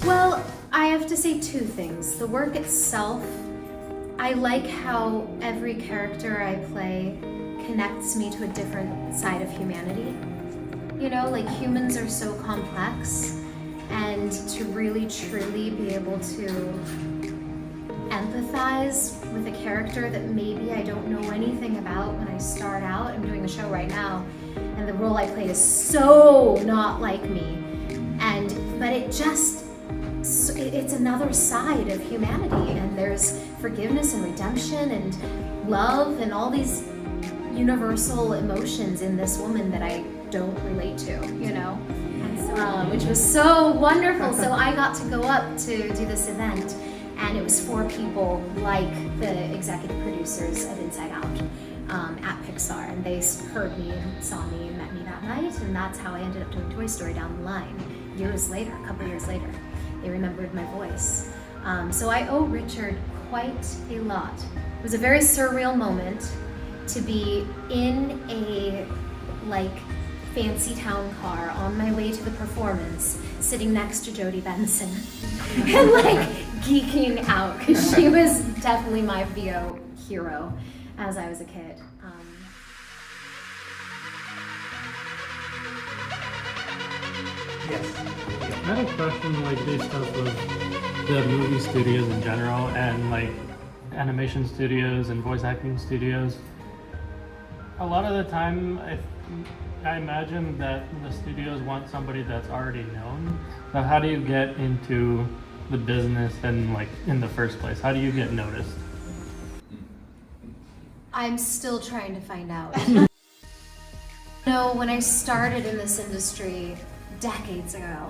Well, I have to say two things. The work itself, I like how every character I play connects me to a different side of humanity. You know, like humans are so complex, and to really truly be able to empathize with a character that maybe I don't know anything about when I start out. I'm doing a show right now, and the role I play is so not like me. But it's another side of humanity, and there's forgiveness and redemption and love and all these universal emotions in this woman that I don't relate to, you know? Which was so wonderful. So I got to go up to do this event, and it was for people like the executive producers of Inside Out at Pixar, and they heard me and saw me and met me that night, and that's how I ended up doing Toy Story down the line. Years later, a couple years later, they remembered my voice. So I owe Richard quite a lot. It was a very surreal moment to be in a fancy town car on my way to the performance, sitting next to Jodie Benson and geeking out, because she was definitely my VO hero as I was a kid. Yes. I had a question based off of the movie studios in general and animation studios and voice acting studios. A lot of the time, I imagine that the studios want somebody that's already known. So how do you get into the business and in the first place? How do you get noticed? I'm still trying to find out. When I started in this industry decades ago,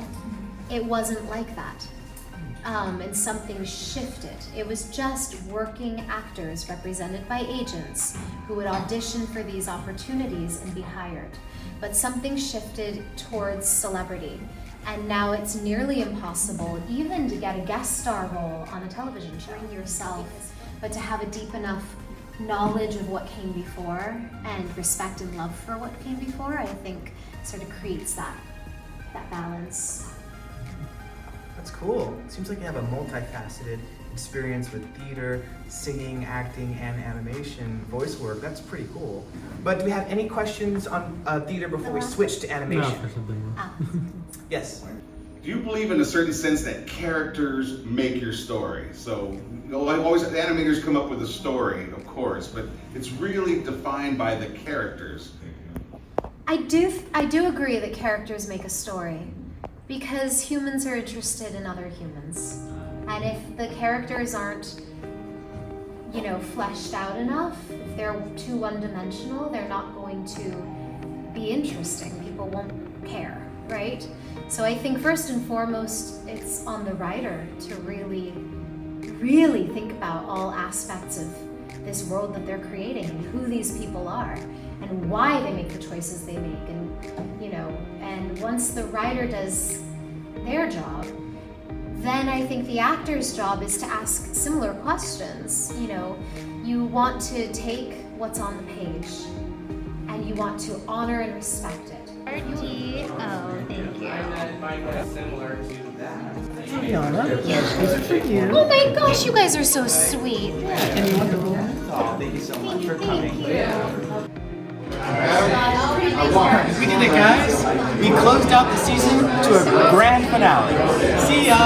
it wasn't like that. And something shifted. It was just working actors represented by agents who would audition for these opportunities and be hired. But something shifted towards celebrity. And now it's nearly impossible even to get a guest star role on a television show yourself, but to have a deep enough knowledge of what came before and respect and love for what came before, I think sort of creates that balance. That's cool. It seems like you have a multifaceted experience with theater, singing, acting, and animation, voice work. That's pretty cool. But do we have any questions on theater before we switch to animation? No, for something. Yes. Do you believe in a certain sense that characters make your story? So, always the animators come up with a story, of course, but it's really defined by the characters. I do agree that characters make a story, because humans are interested in other humans. And if the characters aren't, fleshed out enough, if they're too one-dimensional, they're not going to be interesting. People won't care, right? So I think first and foremost, it's on the writer to really, really think about all aspects of this world that they're creating and who these people are and why they make the choices they make. And once the writer does their job, then I think the actor's job is to ask similar questions. You want to take what's on the page and you want to honor and respect it. Oh, thank you. Similar to that. Juliana, these are for you. Oh my gosh, you guys are so sweet. And you want the Thank you so much for coming. We did it, guys. We closed out the season to a grand finale. See ya.